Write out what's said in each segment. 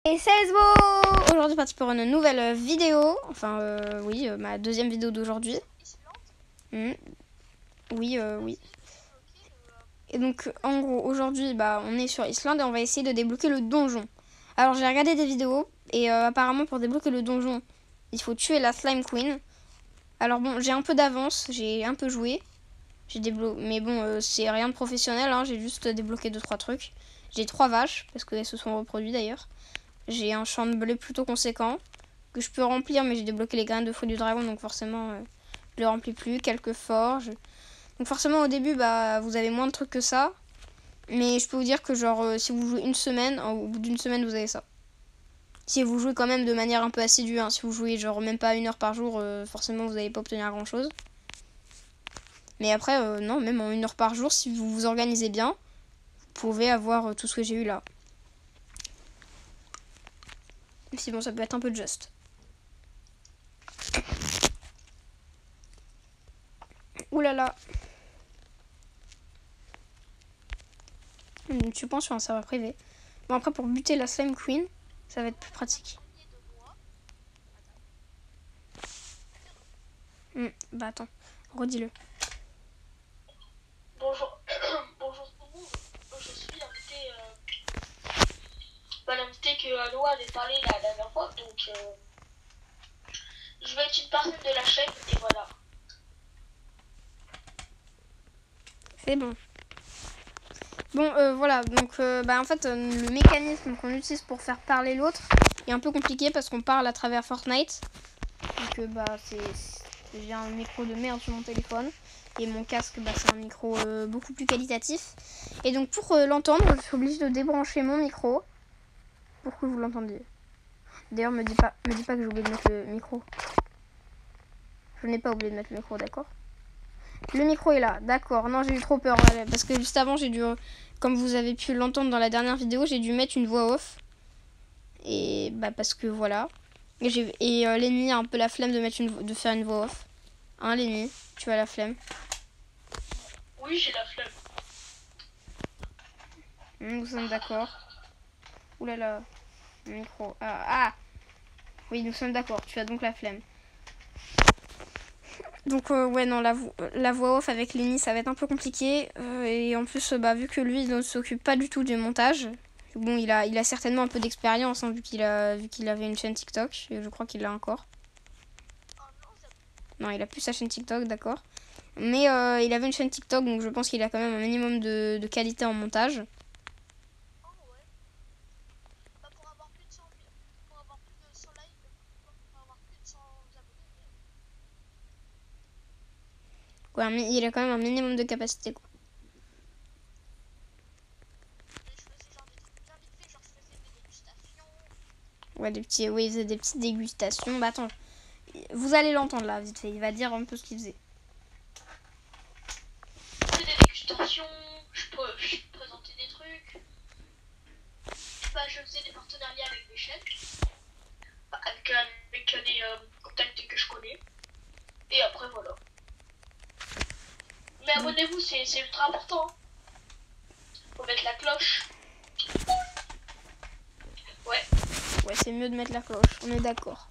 Et c'est Esbo. Aujourd'hui parti pour une nouvelle vidéo. Enfin oui, ma deuxième vidéo d'aujourd'hui. Oui, oui. Et donc en gros aujourd'hui on est sur Islande et on va essayer de débloquer le donjon. Alors j'ai regardé des vidéos et apparemment pour débloquer le donjon il faut tuer la Slime Queen. Alors bon, j'ai un peu d'avance, j'ai un peu joué. J'ai débloqué, mais bon c'est rien de professionnel, hein. J'ai juste débloqué 2-3 trucs. J'ai 3 vaches parce qu'elles se sont reproduites d'ailleurs. J'ai un champ de blé plutôt conséquent que je peux remplir, mais j'ai débloqué les graines de fruits du dragon, donc forcément je les remplis plus. Quelques forges. Donc forcément au début vous avez moins de trucs que ça. Mais je peux vous dire que genre si vous jouez une semaine, au bout d'une semaine vous avez ça. Si vous jouez quand même de manière un peu assidue, hein. Si vous jouez genre même pas 1 heure par jour, forcément vous n'allez pas obtenir grand chose. Mais après non, même en 1 heure par jour, si vous vous organisez bien, vous pouvez avoir tout ce que j'ai eu là. Même si bon, ça peut être un peu juste. Ouh là là. Je pense sur un serveur privé. Bon après pour buter la Slime Queen, ça va être plus pratique. Bah attends, redis-le. Bonjour, bonjour tout le monde. Je suis l'invité que Noah avait parlé la dernière fois, donc je vais être une personne de la chaîne et voilà. C'est bon. Bon voilà, donc en fait le mécanisme qu'on utilise pour faire parler l'autre est un peu compliqué parce qu'on parle à travers Fortnite. Donc j'ai un micro de merde sur mon téléphone. Et mon casque, c'est un micro beaucoup plus qualitatif. Et donc pour l'entendre, je suis obligée de débrancher mon micro pour que vous l'entendiez. D'ailleurs, me dis pas que j'ai oublié de mettre le micro. Je n'ai pas oublié de mettre le micro, d'accord? Le micro est là, d'accord. Non, j'ai eu trop peur. Parce que juste avant, j'ai dû, comme vous avez pu l'entendre dans la dernière vidéo, j'ai dû mettre une voix off. Et parce que voilà. Et Lenny a un peu la flemme de faire une voix off. Hein, Lenny, tu as la flemme? Oui, j'ai la flemme. Nous sommes d'accord. Ouh là là, le micro. Ah oui, nous sommes d'accord. Tu as donc la flemme. Donc ouais non, la voix off avec Lenny ça va être un peu compliqué. Et en plus vu que lui il ne s'occupe pas du tout du montage. Bon il a certainement un peu d'expérience hein, vu qu'il avait une chaîne TikTok. Et je crois qu'il l'a encore. Non, il a plus sa chaîne TikTok, d'accord. Mais il avait une chaîne TikTok, donc je pense qu'il a quand même un minimum de qualité en montage. Ouais, mais il a quand même un minimum de capacité, quoi. Ouais, oui, il faisait des petites dégustations. Bah attends, vous allez l'entendre là, vite fait. Il va dire un peu ce qu'il faisait. Je fais des dégustations, je peux présenter des trucs. Je faisais des partenariats avec des chaînes, avec des contacts que je connais. Et après voilà. Mais abonnez-vous, c'est ultra important. Faut mettre la cloche. Ouais. Ouais, c'est mieux de mettre la cloche, on est d'accord.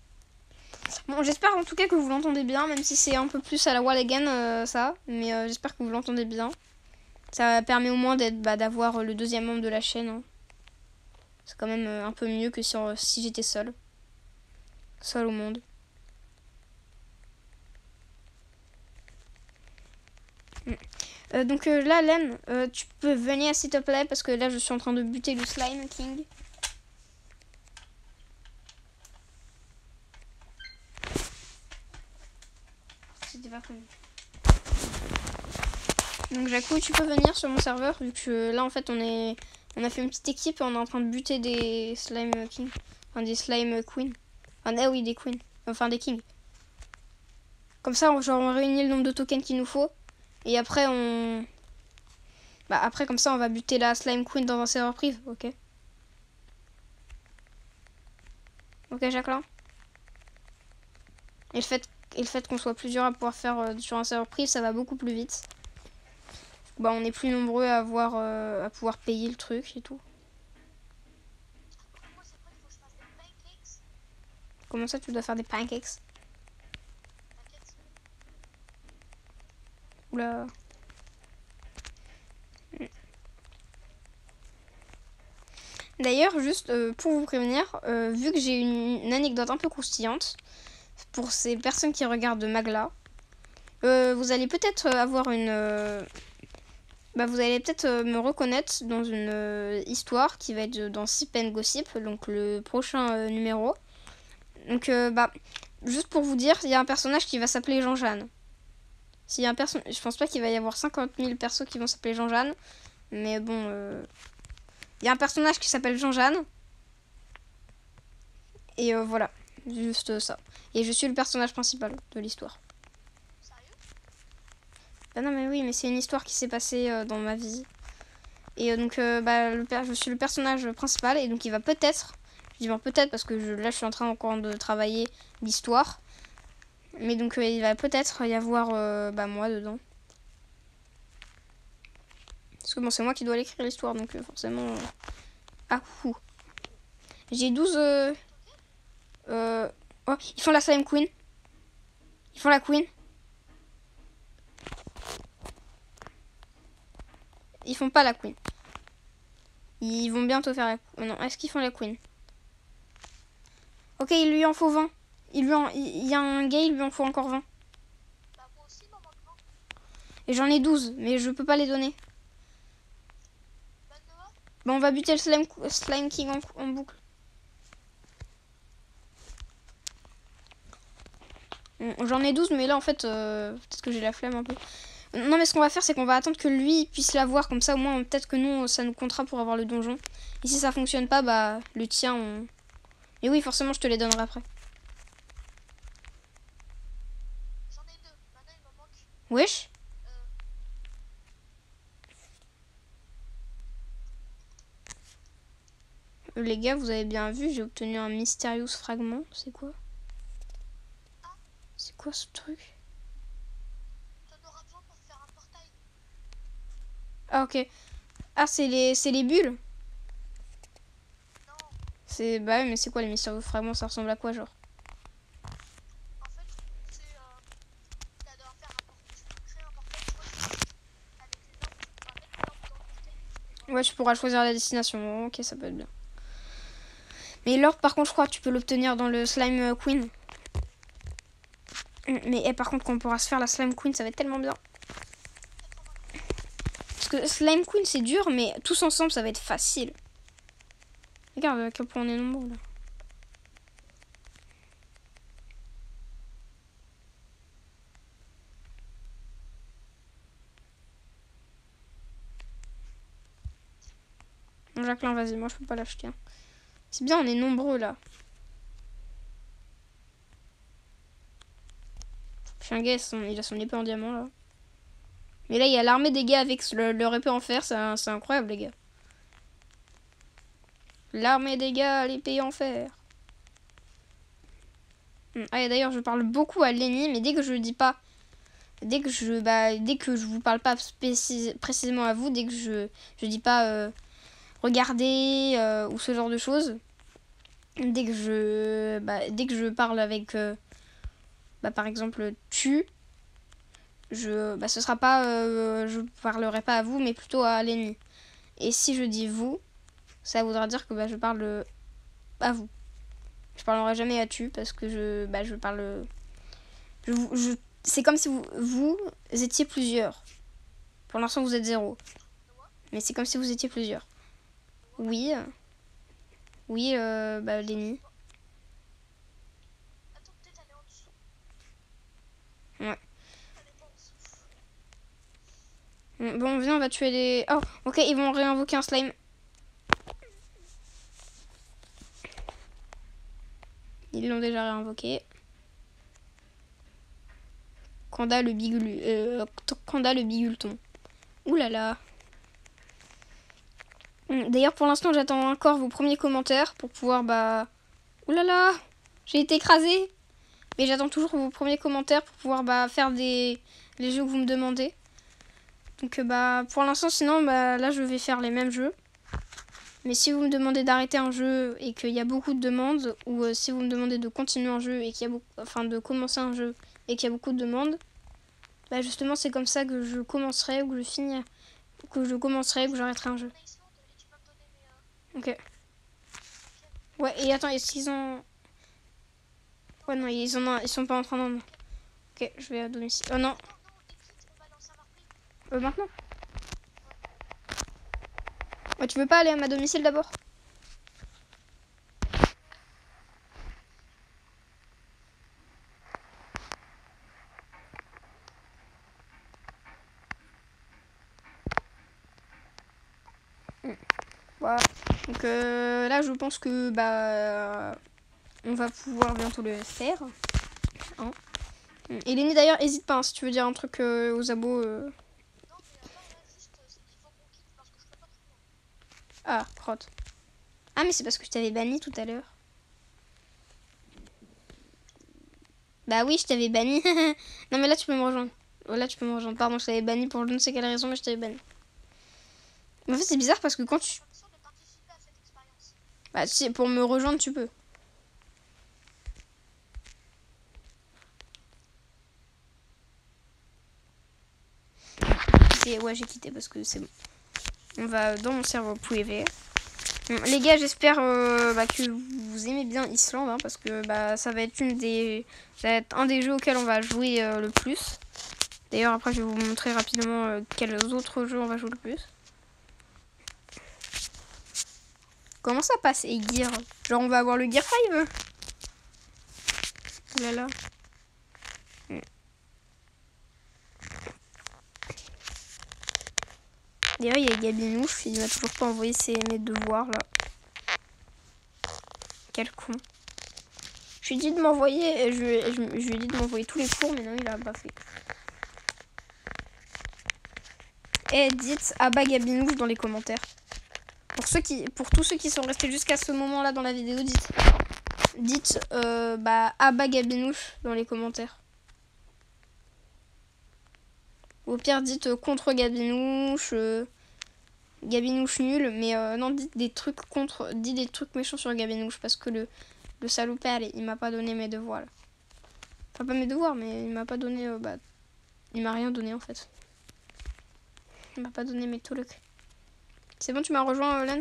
Bon, j'espère en tout cas que vous l'entendez bien, même si c'est un peu plus à la wall again, ça. Mais j'espère que vous l'entendez bien. Ça permet au moins d'avoir le deuxième membre de la chaîne. Hein. C'est quand même un peu mieux que si j'étais seule. Seule au monde. Donc là, Len, tu peux venir s'il te plaît, parce que là, je suis en train de buter le Slime King. C'était pas prévu. Donc Jacou, tu peux venir sur mon serveur, vu que là, en fait, on a fait une petite équipe et on est en train de buter des Slime King. Enfin, des Slime Queen. Enfin, oui, des Queens. Enfin, des Kings. Comme ça, on réunit le nombre de tokens qu'il nous faut. Et après, après, comme ça, on va buter la Slime Queen dans un serveur privé, ok? Ok, Jacqueline. Et le fait qu'on soit plusieurs à pouvoir faire sur un serveur privé, ça va beaucoup plus vite. On est plus nombreux à pouvoir payer le truc et tout. Comment ça, tu dois faire des pancakes? Oula. D'ailleurs, juste pour vous prévenir, vu que j'ai une anecdote un peu croustillante pour ces personnes qui regardent Magla, vous allez peut-être avoir une... vous allez peut-être me reconnaître dans une histoire qui va être dans Sip and Gossip, donc le prochain numéro. Donc, juste pour vous dire, il y a un personnage qui va s'appeler Jean-Jeanne. Je pense pas qu'il va y avoir 50 000 persos qui vont s'appeler Jean-Jeanne, mais bon... Il y a un personnage qui s'appelle Jean-Jeanne. Et voilà, juste ça. Et je suis le personnage principal de l'histoire. Sérieux? Bah non mais oui, mais c'est une histoire qui s'est passée dans ma vie. Et donc je suis le personnage principal. Et donc il va peut-être, je dis bien peut-être parce que là je suis en train encore de travailler l'histoire. Mais donc il va peut-être y avoir moi dedans. Parce que bon, c'est moi qui dois l'écrire l'histoire, donc forcément... Ah, ouh. J'ai 12... Oh, ils font la Slime Queen. Ils font la Queen. Ils font pas la Queen. Ils vont bientôt faire la Queen. Non, est-ce qu'ils font la Queen? Ok, il lui en faut 20. Il y a un gars, il lui en faut encore 20. Bah moi aussi, il m'en manque 20. Et j'en ai 12, mais je peux pas les donner. Bah on va buter le Slime King en boucle. J'en ai 12, mais là en fait, peut-être que j'ai la flemme un peu. Non, mais ce qu'on va faire, c'est qu'on va attendre que lui puisse l'avoir. Comme ça, au moins, peut-être que nous, ça nous comptera pour avoir le donjon. Et si ça fonctionne pas, bah, le tien, on... Et oui, forcément, je te les donnerai après. J'en ai 2. Maintenant, il m'en manque. Wesh. Les gars, vous avez bien vu, j'ai obtenu un Mysterious Fragment. C'est quoi? C'est quoi ce truc? T'en auras besoin pour faire un portail. Ah, ok. Ah, c'est les bulles? Non. C'est... Bah oui, mais c'est quoi les Mysterious Fragments? Ça ressemble à quoi, genre? En fait, c'est... tu dois faire un portail. Tu peux créer un portail, je crois, avec les arbres. Tu pourras mettre l'arbre dans le portail. Ouais, tu pourras choisir la destination. Ok, ça peut être bien. Mais l'or, par contre, je crois que tu peux l'obtenir dans le Slime Queen. Mais par contre, quand on pourra se faire la Slime Queen, ça va être tellement bien. Parce que Slime Queen, c'est dur, mais tous ensemble, ça va être facile. Regarde à quel point on est nombreux, là. Bon, Jacqueline, vas-y, moi, je peux pas l'acheter. Hein. C'est bien, on est nombreux, là. Chien gars, il a son épée en diamant, là. Mais là, il y a l'armée des gars avec leur épée en fer. C'est incroyable, les gars. L'armée des gars, l'épée en fer. Ah, et d'ailleurs, je parle beaucoup à Lenny, mais dès que je dis pas... dès que je vous parle pas précisément à vous, dès que je dis pas regardez ou ce genre de choses, dès que je parle avec par exemple tu, ce sera pas je parlerai pas à vous mais plutôt à l'ennemi. Et si je dis vous, ça voudra dire que je parle à vous. Je parlerai jamais à tu parce que je parle c'est comme si vous étiez plusieurs. Pour l'instant, vous êtes 0. Mais c'est comme si vous étiez plusieurs. Oui. Oui, Lenny. Attends, peut-être aller en dessous. Ouais. Elle est pas en dessous. Bon, viens, on va tuer les... Oh, ok, ils vont réinvoquer un slime. Ils l'ont déjà réinvoqué. Kanda le bigulton. Ouh là là. D'ailleurs, pour l'instant, j'attends encore vos premiers commentaires pour pouvoir, ouh là là, j'ai été écrasée. Mais j'attends toujours vos premiers commentaires pour pouvoir, faire les jeux que vous me demandez. Donc, pour l'instant, sinon, là, je vais faire les mêmes jeux. Mais si vous me demandez d'arrêter un jeu et qu'il y a beaucoup de demandes, ou si vous me demandez de continuer un jeu et qu'il y a beaucoup, enfin de commencer un jeu et qu'il y a beaucoup de demandes, bah justement c'est comme ça que je commencerai ou que je finirai, que je commencerai ou que j'arrêterai un jeu. Et tu peux me donner mes... Ok. Ouais, et attends, est-ce qu'ils ont... Ouais, non, ils sont pas en train d'en... Ok, je vais à domicile. Oh non, Non, écoute, on va lancer un replay. maintenant. Ouais, tu veux pas aller à ma domicile d'abord? Voilà. Donc là, je pense que bah on va pouvoir bientôt le faire. Hein. Et Lenny d'ailleurs, hésite pas hein, si tu veux dire un truc aux abos. Non, mais attends, là, juste, il faut qu'on quitte parce que je peux pas trop loin. Ah, crotte. Ah, mais c'est parce que je t'avais banni tout à l'heure. Bah oui, je t'avais banni. Non, mais là, tu peux me rejoindre. Là, tu peux me rejoindre. Pardon, je t'avais banni pour je ne sais quelle raison, mais je t'avais banni. Mais en fait, c'est bizarre parce que quand tu... Comme ça, de participer à cette expérience. Bah, si, pour me rejoindre, tu peux. Ouais, j'ai quitté parce que c'est bon. On va dans mon serveur privé. Bon, les gars, j'espère que vous aimez bien Islande hein, parce que bah, ça va être ça va être un des jeux auxquels on va jouer le plus. D'ailleurs, après, je vais vous montrer rapidement quels autres jeux on va jouer le plus. Comment ça passe et Gear? Genre, on va avoir le Gear 5 Oh là là. D'ailleurs, il y a Gabinouche, il m'a toujours pas envoyé mes devoirs là. Quel con. Je lui ai dit de m'envoyer, je lui ai dit de m'envoyer tous les cours, mais non, il a pas fait. Et dites Abba Gabinouche dans les commentaires. Pour tous ceux qui sont restés jusqu'à ce moment-là dans la vidéo, dites Abba Gabinouche dans les commentaires. Ou au pire, dites contre Gabinouche, Gabinouche nul, mais non, dites des trucs méchants sur Gabinouche parce que le salopard, il m'a pas donné mes devoirs. Là. Enfin, pas mes devoirs, mais il m'a pas donné, il m'a rien donné en fait. Il m'a pas donné mes trucs. C'est bon, tu m'as rejoint, Lan?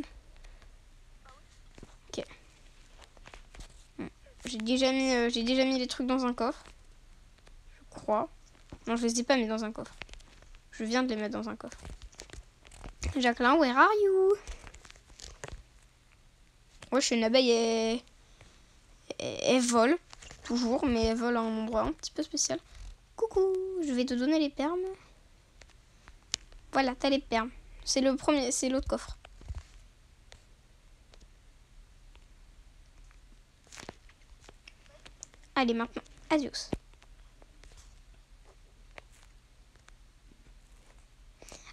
Ok. J'ai déjà mis les trucs dans un coffre. Je crois. Non, je les ai pas mis dans un coffre. Je viens de les mettre dans un coffre. Jacqueline, where are you? Ouais, je suis une abeille et... Elle vole. Toujours, mais elle vole à un endroit un petit peu spécial. Coucou, je vais te donner les perles. Voilà, t'as les perles. C'est le premier, c'est l'autre coffre. Allez, maintenant, adios.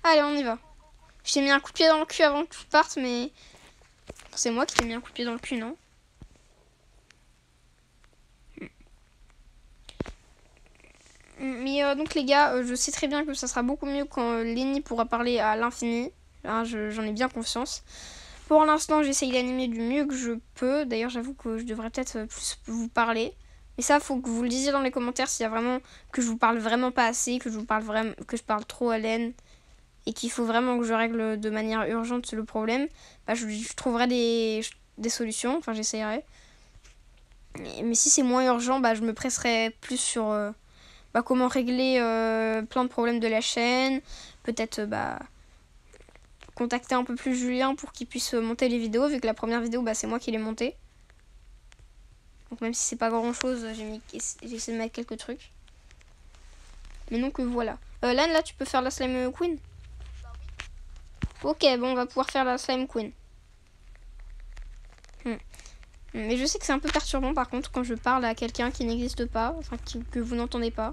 Allez, on y va. Je t'ai mis un coup de pied dans le cul avant que tu partes, mais... C'est moi qui t'ai mis un coup de pied dans le cul, non? Mais donc les gars, je sais très bien que ça sera beaucoup mieux quand Lenny pourra parler à l'infini. Hein, j'en ai bien confiance. Pour l'instant, j'essaye d'animer du mieux que je peux. D'ailleurs, j'avoue que je devrais peut-être plus vous parler. Mais ça, faut que vous le disiez dans les commentaires s'il y a vraiment que je vous parle vraiment pas assez, que je parle trop à Len et qu'il faut vraiment que je règle de manière urgente le problème. Bah, je trouverai des solutions. Enfin, j'essayerai. Mais si c'est moins urgent, bah, je me presserai plus sur comment régler plein de problèmes de la chaîne. Peut-être contacter un peu plus Julien pour qu'il puisse monter les vidéos, vu que la première vidéo, c'est moi qui l'ai montée. Donc même si c'est pas grand chose, j'ai essayé de mettre quelques trucs. Mais donc voilà. Lan, là, tu peux faire la Slime Queen? Bah oui. Ok, bon, on va pouvoir faire la Slime Queen. Mais je sais que c'est un peu perturbant par contre quand je parle à quelqu'un qui n'existe pas, enfin que vous n'entendez pas,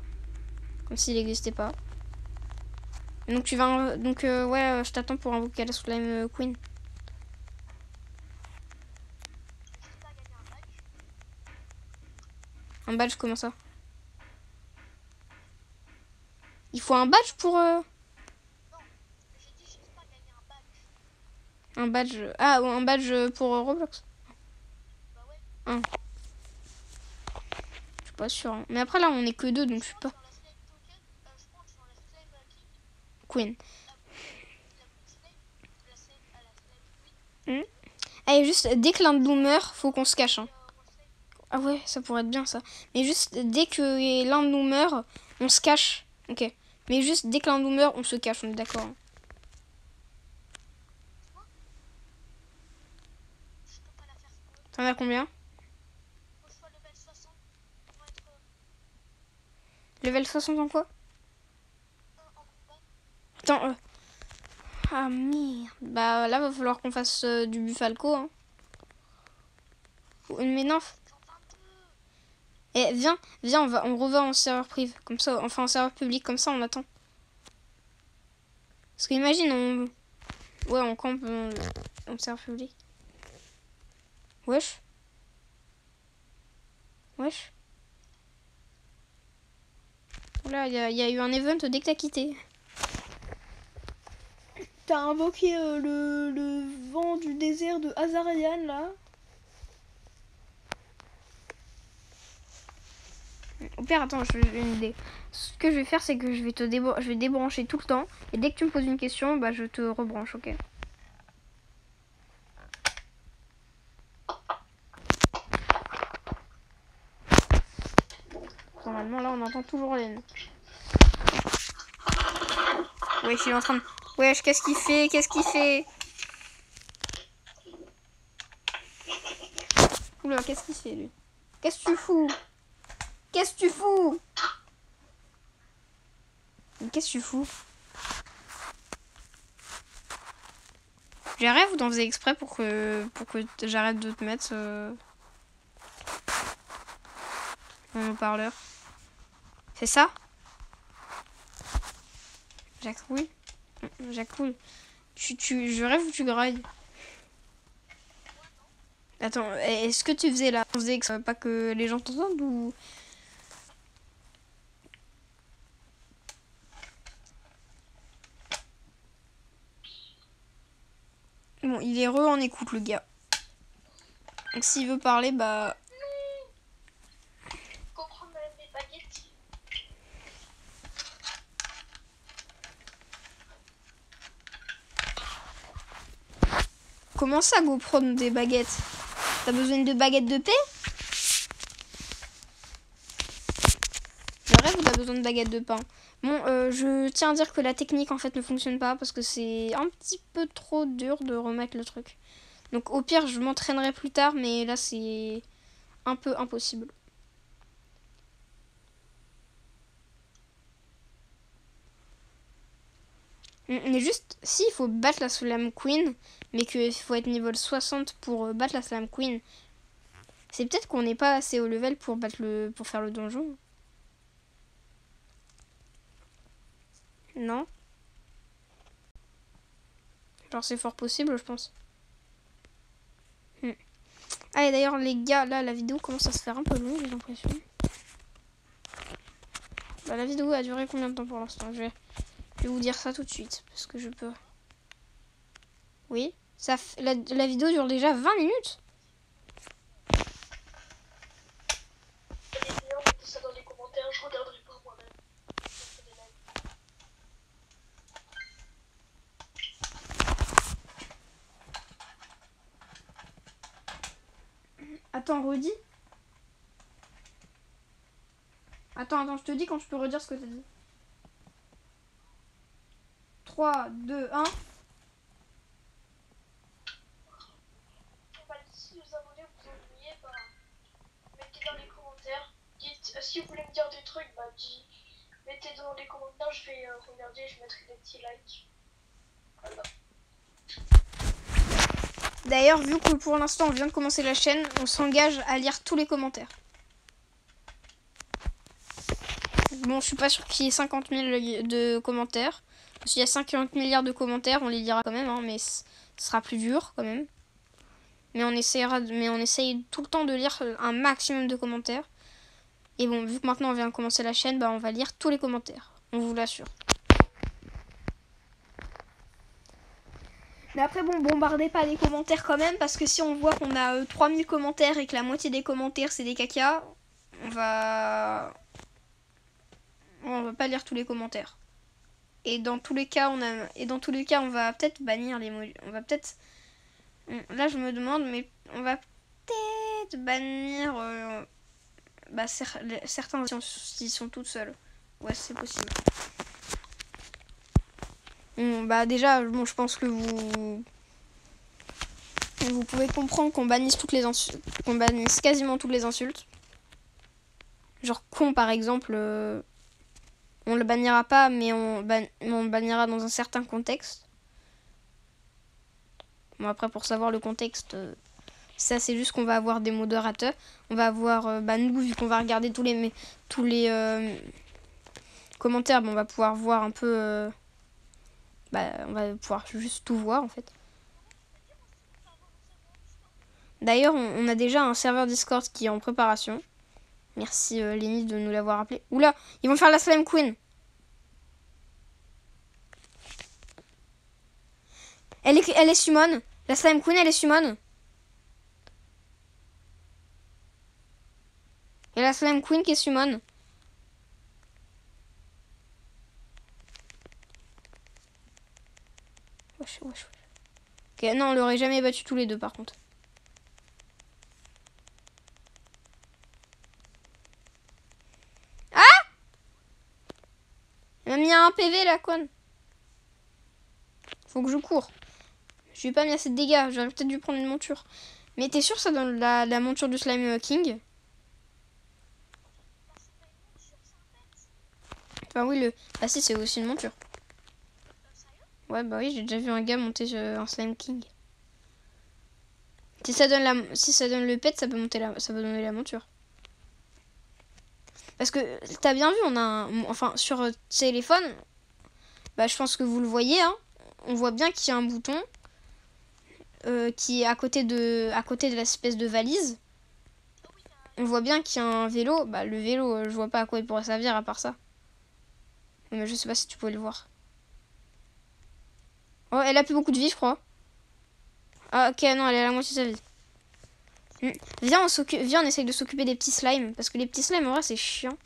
comme s'il n'existait pas. Donc tu vas, ouais, je t'attends pour invoquer la Slime Queen. J'espère gagner un badge. Un badge, comment ça? Il faut un badge pour... Non, j'ai dit j'espère gagner un badge. Un badge. Ah, un badge pour Roblox. Bah ouais. Je suis pas sûre. Hein. Mais après, là, on est que deux, donc je suis pas. Dans la slime token, je crois que dans la slime king, Queen. la queen slime, la slime à la slime queen, Allez, juste, dès que l'un de nous meurt, faut qu'on se cache. Hein. moi slime. Ah ouais, ça pourrait être bien, ça. Mais juste, dès que l'un de nous meurt, on se cache. Ok. Mais juste, dès que l'un de nous meurt, on se cache, on est d'accord. Hein. Je peux pas la faire pour eux. T'en as combien? Faut que je sois level 60 pour être Level 60 en quoi? en combat. Attends, ah merde. Bah là, va falloir qu'on fasse du Buffalco. Hein. Mais non. J'en 22. Eh, viens, on revient en serveur privé. Comme ça, enfin en serveur public, comme ça, on attend. Parce qu'imagine, on campe en serveur public. Wesh. Wesh. Là, il y a eu un event dès que t'as quitté. T'as invoqué le vent du désert de Azarian, là. Au pire, attends, j'ai une idée. Ce que je vais faire, c'est que je vais débrancher tout le temps. Et dès que tu me poses une question, bah je te rebranche, ok? Normalement, là, on entend toujours Len. Wesh, il est en train de... Wesh, qu'est-ce qu'il fait? Qu'est-ce qu'il fait? Oula, qu'est-ce qu'il fait, lui? Qu'est-ce que tu fous? Qu'est-ce que tu fous? Qu'est-ce que tu fous? J'arrête ou t'en faisais exprès pour que j'arrête de te mettre en haut-parleur? C'est ça? Jacouille? Jacouille. Je rêve ou tu grailles? Attends, est-ce que tu faisais là? On faisait exprès pas que les gens t'entendent ou... Bon, il est en écoute, le gars. Donc s'il veut parler, bah... Comprendre mes baguettes. Comment ça, go prendre des baguettes? T'as besoin de baguettes de paix? Je rêve ou t'as besoin de baguettes de pain? Bon, je tiens à dire que la technique en fait ne fonctionne pas parce que c'est un petit peu trop dur de remettre le truc. Donc au pire, je m'entraînerai plus tard, mais là c'est un peu impossible. Mais juste, si il faut battre la Slam Queen, mais qu'il faut être niveau 60 pour battre la Slam Queen, c'est peut-être qu'on n'est pas assez haut level pour pour faire le donjon. Non? Genre c'est fort possible, je pense. Ah et d'ailleurs les gars, là la vidéo commence à se faire un peu longue, j'ai l'impression. Bah, la vidéo a duré combien de temps pour l'instant? Je vais vous dire ça tout de suite, parce que je peux... Oui, la vidéo dure déjà 20 minutes. Mettez ça dans les commentaires, je regarderai pas moi-même. Attends, redis. Attends, je te dis quand je peux redire ce que t'as dit. 3, 2, 1. Si vous abonnez, vous ennuyez, bah, mettez dans les commentaires. Dites, si vous voulez me dire des trucs, bah, mettez dans les commentaires, je vais regarder, je mettrai des petits likes. Voilà. D'ailleurs, vu que pour l'instant on vient de commencer la chaîne, on s'engage à lire tous les commentaires. Bon, je suis pas sûre qu'il y ait 50 000 de commentaires. S'il y a 50 milliards de commentaires, on les lira quand même, hein, mais ce sera plus dur quand même. Mais on essaye tout le temps de lire un maximum de commentaires. Et bon, vu que maintenant on vient de commencer la chaîne, bah on va lire tous les commentaires. On vous l'assure. Mais après, bon, bombardez pas les commentaires quand même, parce que si on voit qu'on a 3000 commentaires et que la moitié des commentaires c'est des caca, on va pas lire tous les commentaires. Et dans tous les cas, on va peut-être bannir les mots. On va peut-être. Là, je me demande, mais on va peut-être bannir certains s'ils sont toutes seules. Ouais, c'est possible. Bon, déjà, bon, je pense que vous pouvez comprendre qu'on bannisse qu'on bannisse quasiment toutes les insultes. Genre con par exemple, on le bannira pas, mais on le bannira dans un certain contexte. Bon après pour savoir le contexte, ça c'est juste qu'on va avoir des modérateurs. On va avoir, nous vu qu'on va regarder tous les commentaires, on va pouvoir voir un peu, on va pouvoir juste tout voir en fait. D'ailleurs, on a déjà un serveur Discord qui est en préparation. Merci Lenny de nous l'avoir rappelé. Oula, ils vont faire la Slime Queen. Elle est summon. La Slime Queen, elle est summon. Et la Slime Queen qui est summon. Wesh. Ok, non, on l'aurait jamais battu tous les deux par contre. Elle m'a mis un PV la conne. Faut que je cours. Je lui ai pas mis assez de dégâts. J'aurais peut-être dû prendre une monture. Mais t'es sûr que ça donne la monture du Slime King? Enfin oui, bah si, c'est aussi une monture. Ouais, bah oui, j'ai déjà vu un gars monter sur un Slime King. Si ça donne le pet, ça peut donner la monture. Parce que t'as bien vu, on a enfin sur téléphone, bah je pense que vous le voyez, hein, on voit bien qu'il y a un bouton qui est à côté de l'espèce de valise. On voit bien qu'il y a un vélo. Bah le vélo, je vois pas à quoi il pourrait servir à part ça. Mais je sais pas si tu pouvais le voir. Oh, elle a plus beaucoup de vie, je crois. Ah ok, non, elle est à la moitié de sa vie. Viens, on essaye de s'occuper des petits slimes. Parce que les petits slimes, en vrai, c'est chiant.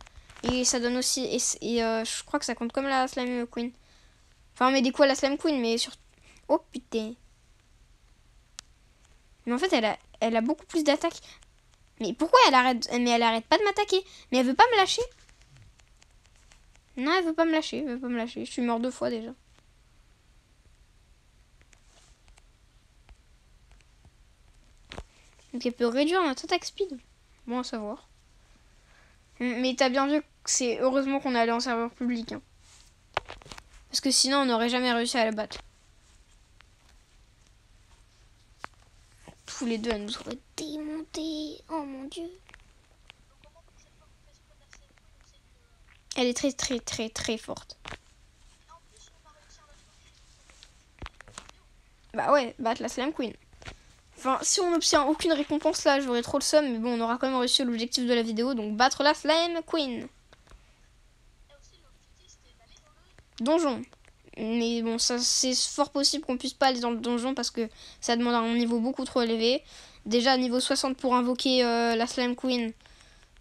Et ça donne aussi... Et je crois que ça compte comme la Slime Queen. Enfin, on met des coups à la Slime Queen, mais sur... Oh, putain. Mais en fait, elle a beaucoup plus d'attaques. Mais pourquoi elle arrête... Mais elle arrête pas de m'attaquer. Mais elle veut pas me lâcher. Non, elle veut pas me lâcher. Je suis mort 2 fois, déjà. Donc elle peut réduire notre attaque speed. Bon à savoir. Mais t'as bien vu que c'est heureusement qu'on est allé en serveur public. Hein. Parce que sinon on n'aurait jamais réussi à la battre. Tous les deux elle nous aurait démonté. Oh mon dieu. Elle est très forte. Bah ouais, battre la Slime Queen. Enfin, si on n'obtient aucune récompense là, j'aurais trop le seum. Mais bon, on aura quand même réussi l'objectif de la vidéo. Donc battre la Slime Queen. Donjon. Mais bon, ça c'est fort possible qu'on puisse pas aller dans le donjon parce que ça demande un niveau beaucoup trop élevé. Déjà, niveau 60 pour invoquer la Slime Queen,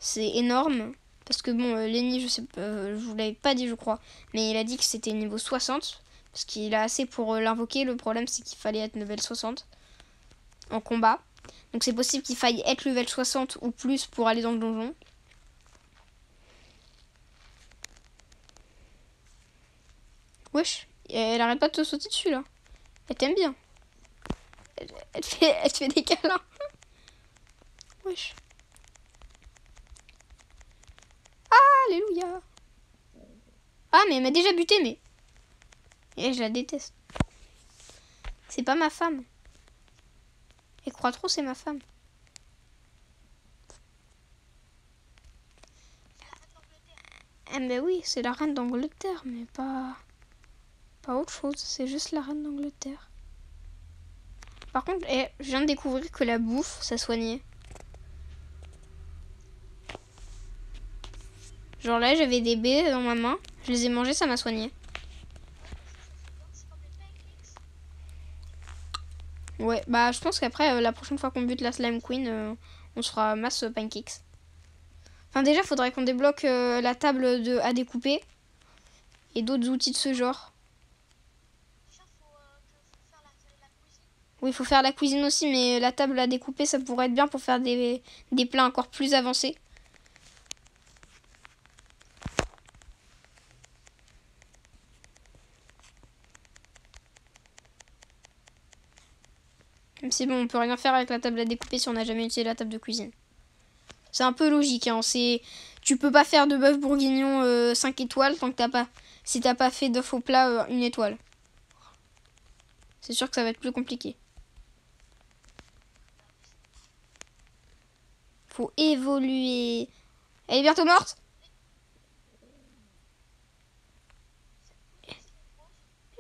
c'est énorme. Parce que bon, Lenny, je sais pas, je vous l'avais pas dit, je crois. Mais il a dit que c'était niveau 60. Parce qu'il a assez pour l'invoquer. Le problème, c'est qu'il fallait être level 60 en combat. Donc c'est possible qu'il faille être level 60 ou plus pour aller dans le donjon. Wesh, elle arrête pas de te sauter dessus là. Elle t'aime bien. Elle te fait des câlins. Wesh. Alléluia. Ah mais elle m'a déjà buté mais. Et je la déteste. C'est pas ma femme. Elle croit trop c'est ma femme. Eh ben oui, c'est la reine d'Angleterre, mais pas autre chose. C'est juste la reine d'Angleterre. Par contre, je viens de découvrir que la bouffe, ça soignait. Genre là, j'avais des baies dans ma main. Je les ai mangées, ça m'a soigné. Ouais, bah je pense qu'après, la prochaine fois qu'on bute la Slime Queen, on se fera masse pancakes. Enfin déjà, faudrait qu'on débloque la table à découper. Et d'autres outils de ce genre. Déjà, faut faire la cuisine. Oui, il faut faire la cuisine aussi, mais la table à découper, ça pourrait être bien pour faire des plats encore plus avancés. Même si bon, on peut rien faire avec la table à découper si on n'a jamais utilisé la table de cuisine. C'est un peu logique, hein. Tu peux pas faire de bœuf bourguignon 5 étoiles tant que si t'as pas fait d'œuf au plat 1 étoile. C'est sûr que ça va être plus compliqué. Faut évoluer. Elle est bientôt morte?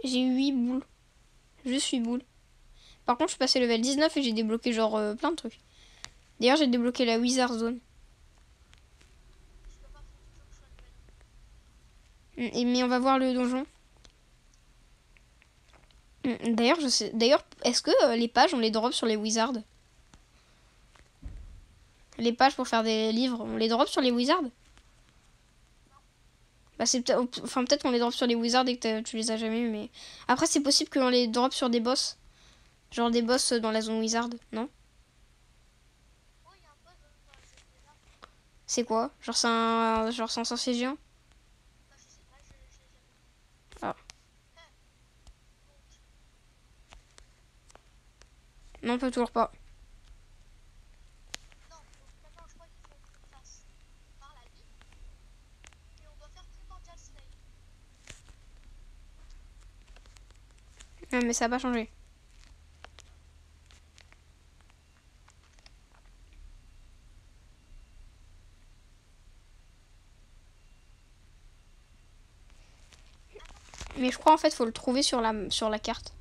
J'ai eu 8 boules. Je suis boule. Par contre, je suis passé level 19 et j'ai débloqué genre plein de trucs. D'ailleurs, j'ai débloqué la Wizard Zone. Mais on va voir le donjon. D'ailleurs, je sais. D'ailleurs, est-ce que les pages on les drop sur les wizards? Les pages pour faire des livres, on les drop sur les wizards? Bah c'est peut-être, enfin peut-être qu'on les drop sur les wizards et que tu les as jamais eu, mais après c'est possible qu'on les drop sur des boss, genre des boss dans la zone wizard, non? Oh, il y a un boss dans la zone bizarre. C'est quoi? Genre c'est un sorcier géant? Bah, je sais pas, je l'ai jamais vu. Ah. Donc, Non, pas toujours pas. non, donc maintenant je crois qu'il faut qu'on fasse par la vie. Et on doit faire Primordial Slave. Ouais, mais ça a pas changé. Mais je crois en fait faut le trouver sur la carte.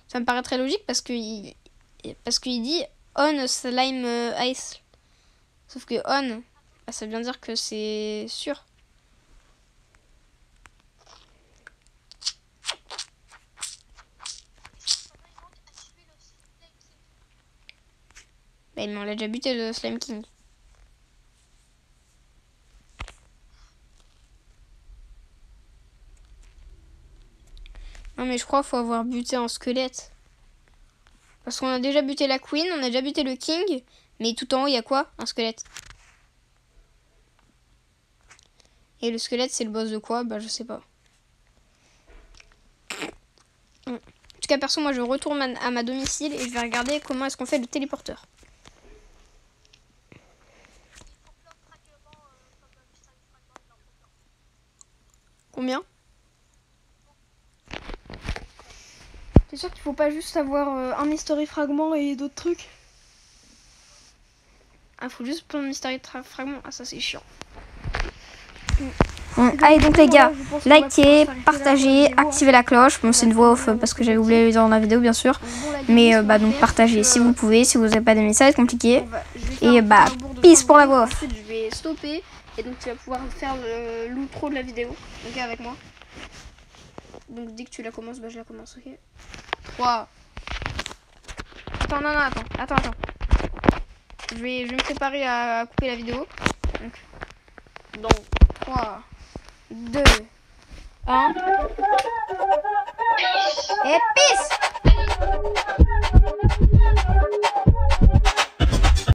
Ça me paraît très logique parce qu'il dit on slime ice. Sauf que on, bah, ça veut bien dire que c'est sûr. Maintenant il manque à tuer le Slime King. Bah, mais on l'a déjà buté le Slime King. Non mais je crois qu'il faut avoir buté un squelette. Parce qu'on a déjà buté la Queen, on a déjà buté le King. Mais tout en haut il y a quoi? Un squelette. Et le squelette c'est le boss de quoi? Bah je sais pas. En tout cas perso moi je retourne à ma domicile et je vais regarder comment est-ce qu'on fait le téléporteur. Il faut plein de fragments comme Mystérieux Fragment, il en faut plein. Combien? C'est sûr qu'il faut pas juste avoir un mystery fragment et d'autres trucs. Ah, faut juste plein de mystery fragments. Ah, ça c'est chiant. Allez donc les gars, likez, partagez, activez la cloche. Bon c'est une voix off parce que j'avais oublié dans la vidéo bien sûr. Mais bah donc partagez si vous pouvez, si vous n'avez pas d'amis ça va être compliqué. Et bah peace pour la voix off. Ensuite je vais stopper et donc tu vas pouvoir faire l'outro de la vidéo. Ok avec moi. Donc dès que tu la commences, bah je la commence, ok. 3. Attends, non, attends. Je vais me préparer à couper la vidéo. Donc 3, 2, 1. Et peace!